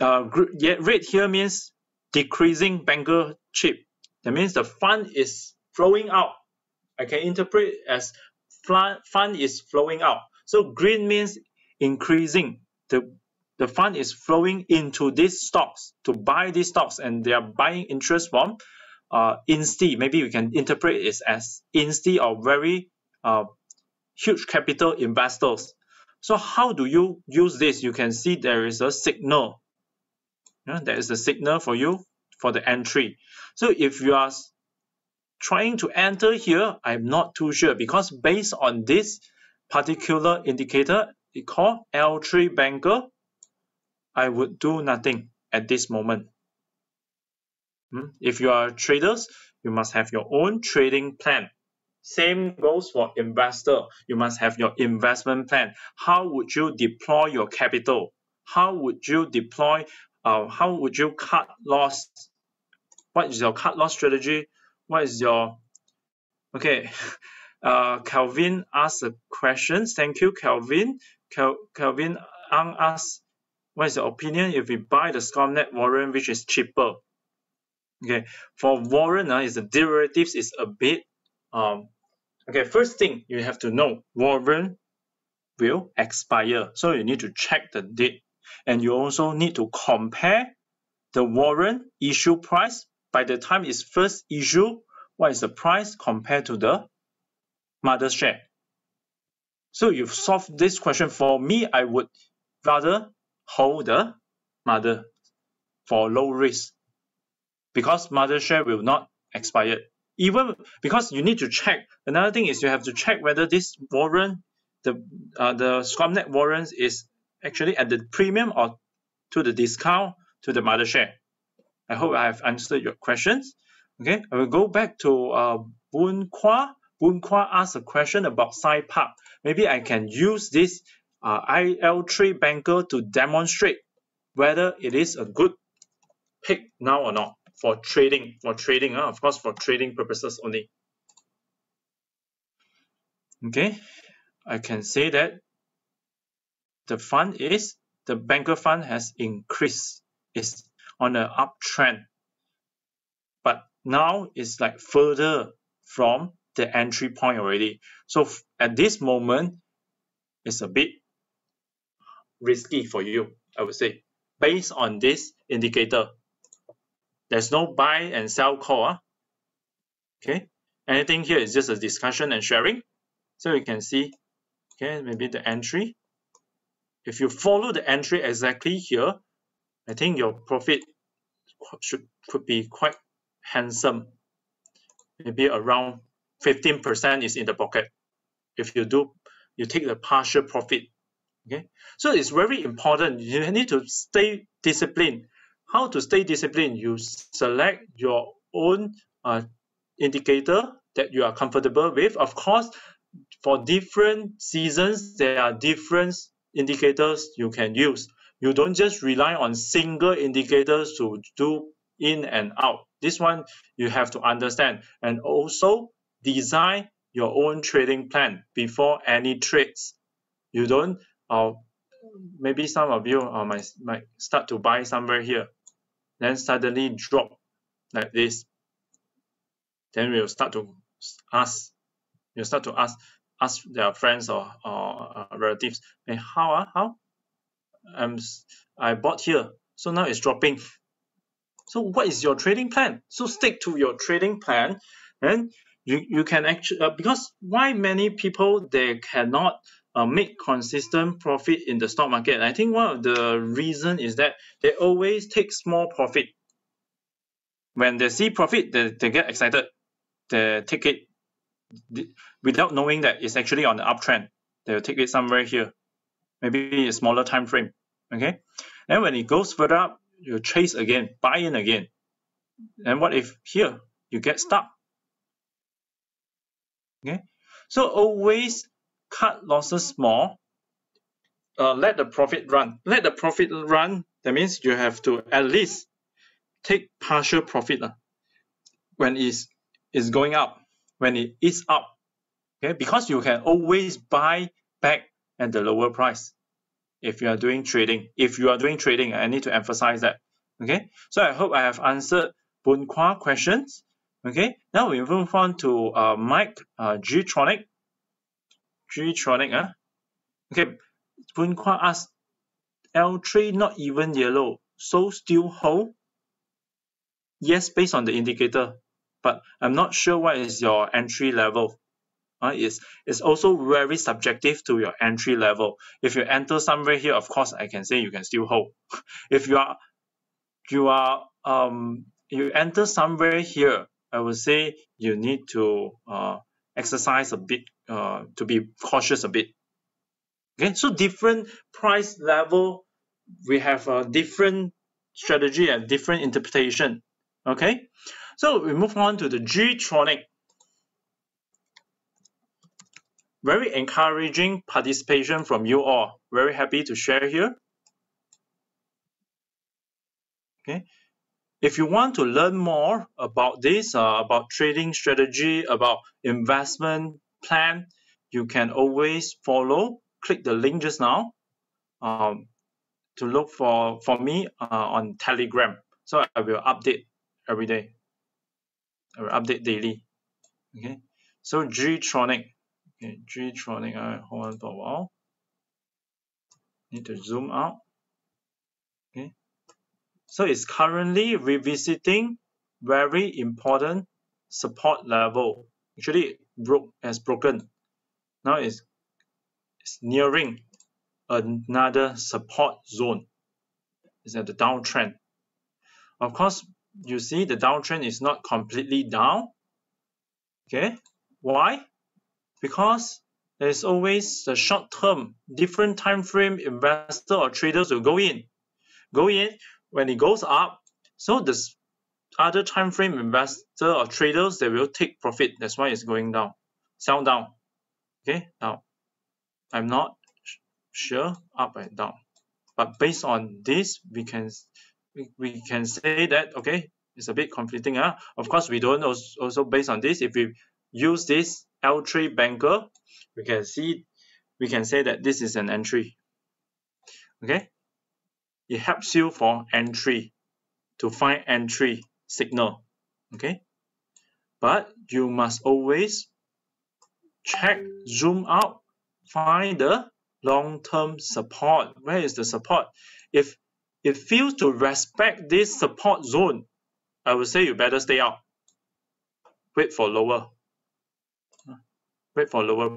Red here means decreasing banker chip. That means the fund is flowing out. I can interpret it as fund is flowing out. So green means increasing. The fund is flowing into these stocks to buy these stocks, and they are buying interest from insti. Maybe we can interpret it as insti or very huge capital investors. So how do you use this? You can see there is a signal. There is a signal for you for the entry. So if you are trying to enter here, I'm not too sure, because based on this particular indicator, it called L3 banker, I would do nothing at this moment. If you are traders, you must have your own trading plan. Same goes for investor. You must have your investment plan. How would you deploy your capital? How would you deploy? How would you cut loss? What is your cut loss strategy? What is your Calvin asked a question. Thank you, Calvin. Calvin asked, what is your opinion if we buy the Scomnet warrant, which is cheaper? Okay, for warrant, is the derivatives is a bit first thing you have to know, warrant will expire, so you need to check the date, and you also need to compare the warrant issue price by the time it's first issued. What is the price compared to the mother share? So you've solved this question. For me, I would rather hold the mother for low risk, because mother share will not expire. Even because you need to check. Another thing is you have to check whether this warrant, the Scomnet warrants, is actually at the premium or to the discount to the mother share. I hope I have answered your questions. Okay, I will go back to Boon Kwa. Boon Kwa asked a question about Sai Park. Maybe I can use this IL3 banker to demonstrate whether it is a good pick now or not for trading. Of course, for trading purposes only. Okay, I can say that the banker fund has increased. It's on an uptrend, but now it's like further from the entry point already. So at this moment, it's a bit risky for you, I would say, based on this indicator. There's no buy and sell call. Okay, anything here is just a discussion and sharing. So you can see, okay, maybe the entry. If you follow the entry exactly here, I think your profit could be quite handsome. Maybe around 15% is in the pocket. If you take the partial profit. Okay, so it's very important. You need to stay disciplined. How to stay disciplined? You select your own indicator that you are comfortable with. Of course, for different seasons, there are different indicators you can use. You don't just rely on single indicators to do in and out. This one you have to understand, and also design your own trading plan before any trades. You don't, maybe some of you might start to buy somewhere here, then suddenly drop like this. Then we'll start to ask. You start to ask their friends or relatives, hey, how? I bought here, so now it's dropping. So what is your trading plan? So stick to your trading plan, and you can actually, because why many people they cannot make consistent profit in the stock market? I think one of the reason is that they always take small profit. When they see profit, they get excited. They take it without knowing that it's actually on the uptrend. They'll take it somewhere here, maybe a smaller time frame. Okay, and when it goes further up, you chase again, buy in again. And what if here you get stuck? Okay, so always cut losses small. Let the profit run. Let the profit run. That means you have to at least take partial profit when it's going up, when it is up. Okay, because you can always buy back at the lower price. If you are doing trading, I need to emphasize that. Okay, so I hope I have answered Boon Kwa questions. Okay, now we move on to Mike G-Tronic. Okay, Boon Kwa asked, L3 not even yellow, so still hold? Yes, based on the indicator, but I'm not sure what is your entry level. It's also very subjective to your entry level. If you enter somewhere here, of course, I can say you can still hold. If you enter somewhere here, I would say you need to exercise a bit, to be cautious a bit. Okay, so different price level, we have a different strategy and different interpretation. Okay, so we move on to the G-Tronic. Very encouraging participation from you all. Very happy to share here. Okay, if you want to learn more about this, about trading strategy, about investment plan, you can always click the link just now to look for me on Telegram. So I will update every day. I will update daily. Okay, so G-Tronic. Okay, G-Tronic, hold on for a while. Need to zoom out. Okay, so it's currently revisiting very important support level. Actually, has broken. Now it's nearing another support zone. It's at the downtrend. Of course, you see the downtrend is not completely down. Okay, why? Because there's always a short-term, different time frame investor or traders will go in when it goes up. So the other time frame investor or traders, they will take profit. That's why it's going down, sell down. Okay, now I'm not sure up and down, but based on this, we can say that okay, it's a bit conflicting. Of course, we don't also based on this. If we use this L3 banker, we can say that this is an entry. Okay, it helps you for entry, to find entry signal. Okay, but you must always check, zoom out, find the long-term support. Where is the support? If it fails to respect this support zone, I would say you better stay out. Wait for lower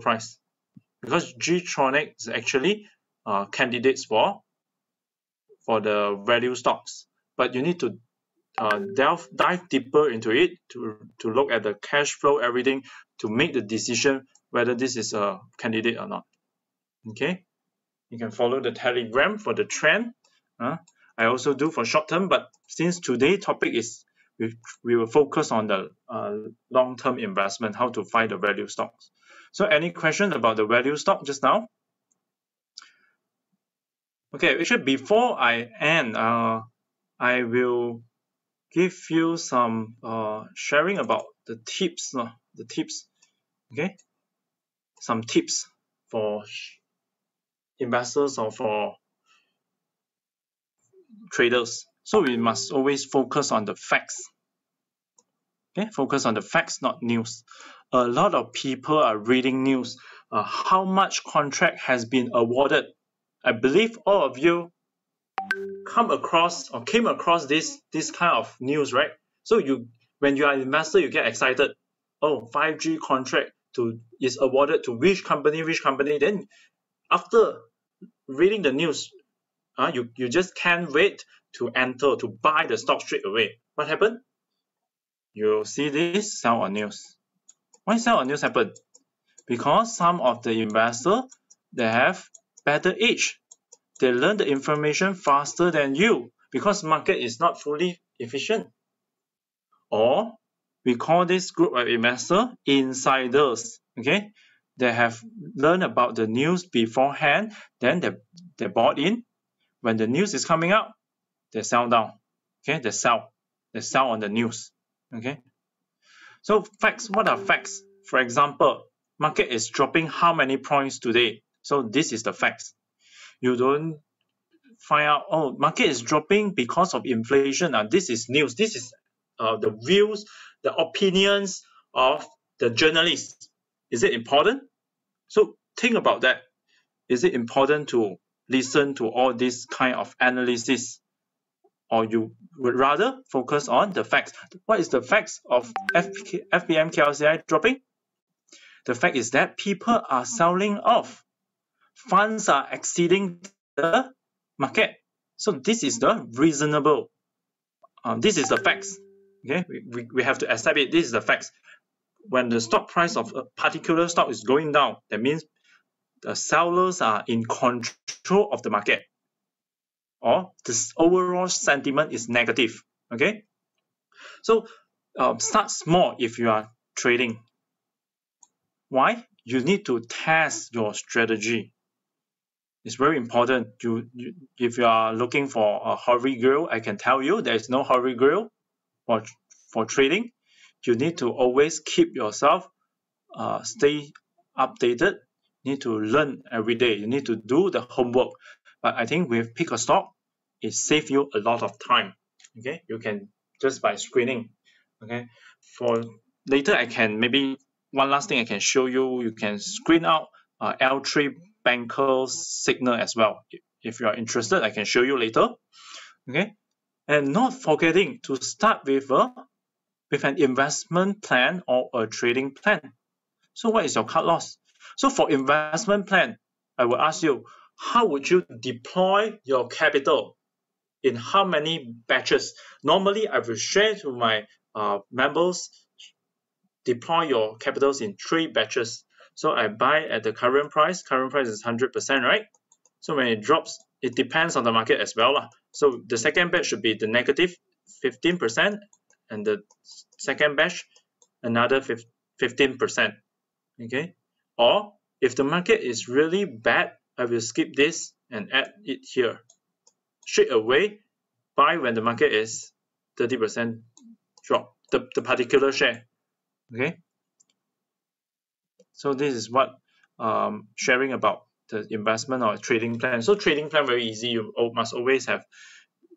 price, because G-Tronic is actually candidates for the value stocks, but you need to dive deeper into it to look at the cash flow, everything, to make the decision whether this is a candidate or not. Okay, you can follow the Telegram for the trend. I also do for short term, but since today's topic is we will focus on the long-term investment, how to find the value stocks. So any questions about the value stock just now? Okay, actually before I end, I will give you some sharing about the tips, okay? Some tips for investors or for traders. So we must always focus on the facts. Okay, focus on the facts, not news. A lot of people are reading news. How much contract has been awarded? I believe all of you came across this kind of news, right? So when you are an investor, you get excited. Oh, 5G contract is awarded to which company? Then after reading the news, you just can't wait to enter, to buy the stock straight away. What happened? You see this sell on news. Why sell on news happen? Because some of the investors, they have better age. They learn the information faster than you because market is not fully efficient. Or we call this group of investors insiders. Okay, they have learned about the news beforehand, then they bought in. When the news is coming out, they sell down. Okay, they sell on the news. Okay, so facts. What are facts? For example, market is dropping how many points today? So this is the facts. You don't find out, oh, market is dropping because of inflation. This is news. This is the views, the opinions of the journalists. Is it important? So think about that. Is it important to listen to all this kind of analysis? Or you would rather focus on the facts? What is the facts of FBM KLCI dropping? The fact is that people are selling off. Funds are exceeding the market. So this is the reasonable. This is the facts. Okay, we have to accept it. This is the facts. When the stock price of a particular stock is going down, that means the sellers are in control of the market, or this overall sentiment is negative. Okay, so start small if you are trading. Why? You need to test your strategy. It's very important. If you are looking for a holy grail, I can tell you there is no holy grail for trading. You need to always keep yourself stay updated. You need to learn every day. You need to do the homework. But I think with Pickastock, it saves you a lot of time. Okay, you can just by screening. Okay, for later I can maybe one last thing I can show you. You can screen out L3 Banker's signal as well. If you are interested, I can show you later. Okay, and not forgetting to start with an investment plan or a trading plan. So what is your cut loss? So for investment plan, I will ask you, how would you deploy your capital? In how many batches? Normally, I will share to my members, deploy your capitals in 3 batches. So I buy at the current price. Current price is 100%, right? So when it drops, it depends on the market as well. So the second batch should be the negative 15%, and the second batch another 15%. Okay, or if the market is really bad, I will skip this and add it here. Straight away, buy when the market is 30% drop, the particular share. Okay, so this is what sharing about the investment or trading plan. So trading plan very easy. You must always have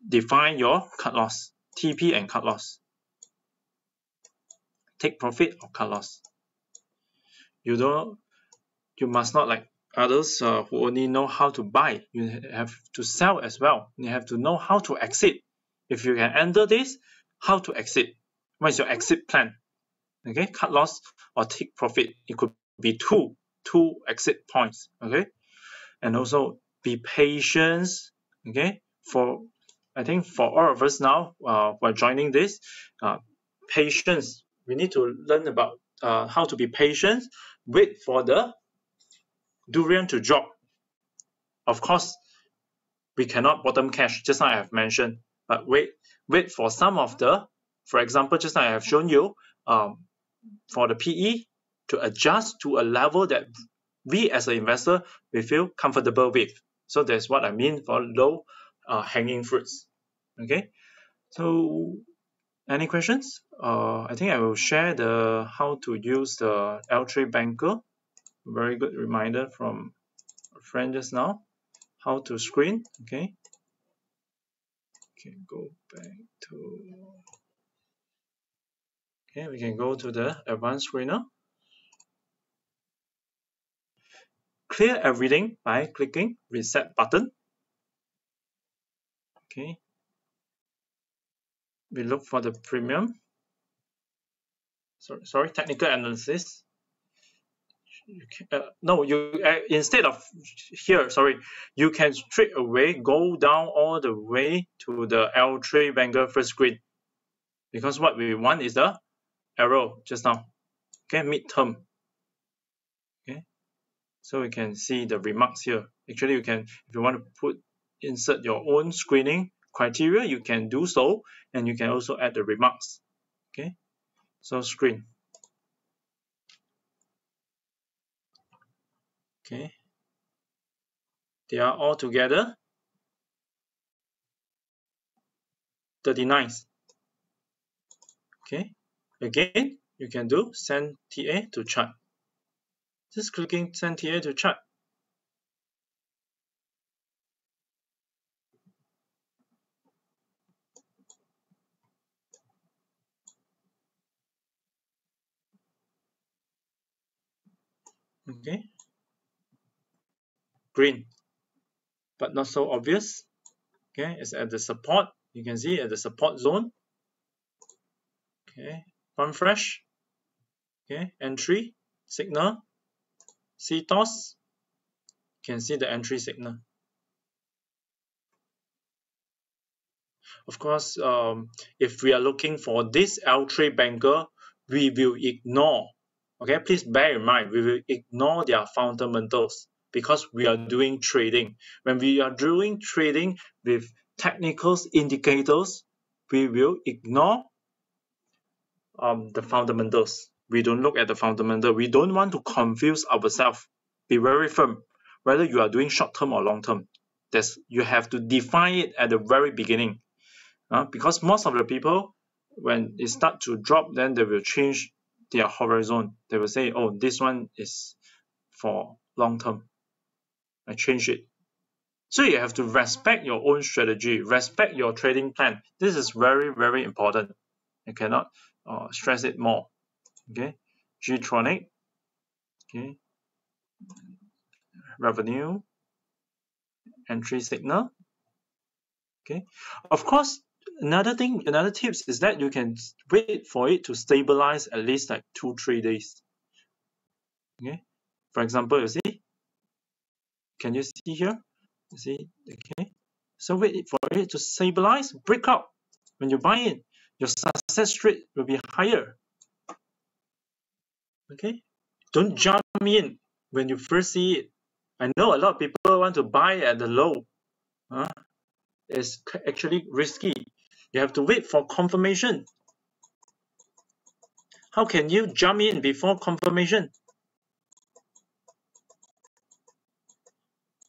define your cut loss, TP and cut loss. Take profit or cut loss. You must not like others who only know how to buy. You have to sell as well. You have to know how to exit. If you can enter this, how to exit. What is your exit plan? Okay, cut loss or take profit. It could be two exit points. Okay, and also be patient. Okay, I think for all of us now who are joining this, patience. We need to learn about how to be patient. Wait for the durian to drop. Of course, we cannot bottom cash, just like I have mentioned. But wait for some of the For example, just like I have shown you, for the PE to adjust to a level that we as an investor we feel comfortable with. So that's what I mean for low hanging fruits. Okay, so any questions? I think I will share the how to use the L3 Banker. Very good reminder from a friend just now. How to screen. Okay, go back to. Okay, we can go to the advanced screener. Clear everything by clicking reset button. Okay, we look for the premium. Sorry, technical analysis. Instead of here, sorry, you can straight away go down all the way to the L3 Banker first screen, because what we want is the arrow just now. Okay, midterm. Okay, so we can see the remarks here. Actually, you can, if you want to insert your own screening criteria, you can do so, and you can also add the remarks. Okay, so screen. Okay, they are all together 39. Okay, again, you can do send TA to chart. Just clicking send TA to chart. Okay, green, but not so obvious. Okay, it's at the support. You can see at the support zone. Okay, farm fresh. Okay, entry signal, CTOS. You can see the entry signal. Of course, if we are looking for this L3 Banker, we will ignore. Okay, please bear in mind, we will ignore their fundamentals because we are doing trading. When we are doing trading with technical indicators, we will ignore the fundamentals. We don't look at the fundamental. We don't want to confuse ourselves. Be very firm, whether you are doing short term or long term. You have to define it at the very beginning. Because most of the people, when it start to drop, then they will change their horizon. They will say, oh, this one is for long term. I change it. So you have to respect your own strategy, respect your trading plan. This is very, very important. I cannot stress it more. Okay, G-Tronic. Okay, revenue, entry signal. Okay, of course, another tips is that you can wait for it to stabilize at least like 2-3 days. Okay, for example, you see, can you see here? You see, okay, so wait for it to stabilize, break out. When you buy it, your success rate will be higher. Okay, don't jump in when you first see it. I know a lot of people want to buy at the low. It's actually risky. You have to wait for confirmation. How can you jump in before confirmation?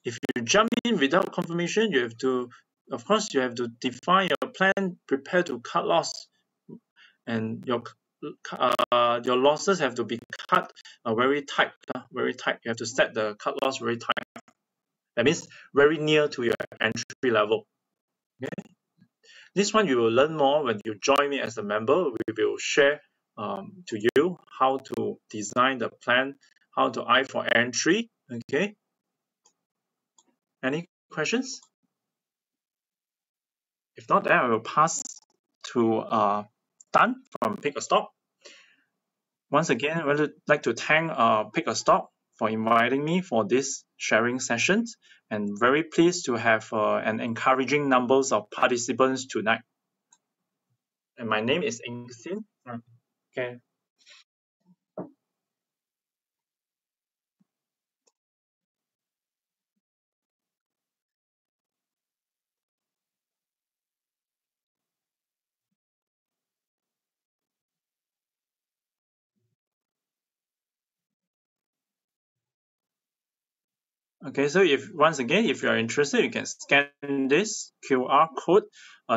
If you jump in without confirmation, you have to, of course, you have to define your plan, prepare to cut loss, and your losses have to be cut very tight. Very tight. You have to set the cut loss very tight. That means very near to your entry level. Okay. This one you will learn more when you join me as a member. We will share to you how to design the plan, how to eye for entry. Okay. Any questions? If not, then I will pass to Dan from Pickastock. Once again, I would like to thank Pickastock for inviting me for this sharing sessions, and very pleased to have an encouraging numbers of participants tonight. And my name is Eng Xin. Okay. Okay, so once again, if you are interested, you can scan this QR code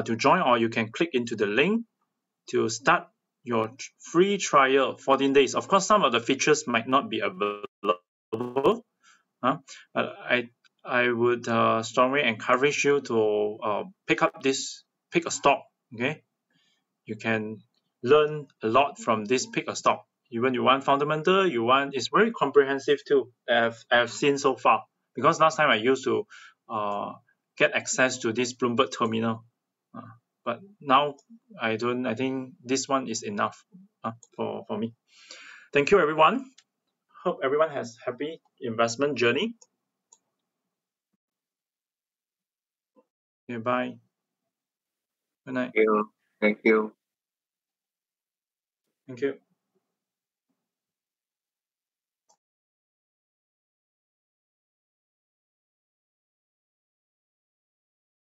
to join, or you can click into the link to start your free trial, 14 days. Of course, some of the features might not be available. I would strongly encourage you to pick a stock. Okay, you can learn a lot from this Pickastock. Even you want fundamental, it's very comprehensive too. I've seen so far, because last time I used to get access to this Bloomberg terminal, but now I don't. I think this one is enough for me. Thank you, everyone. Hope everyone has happy investment journey. Okay, bye. Good night. Thank you. Thank you.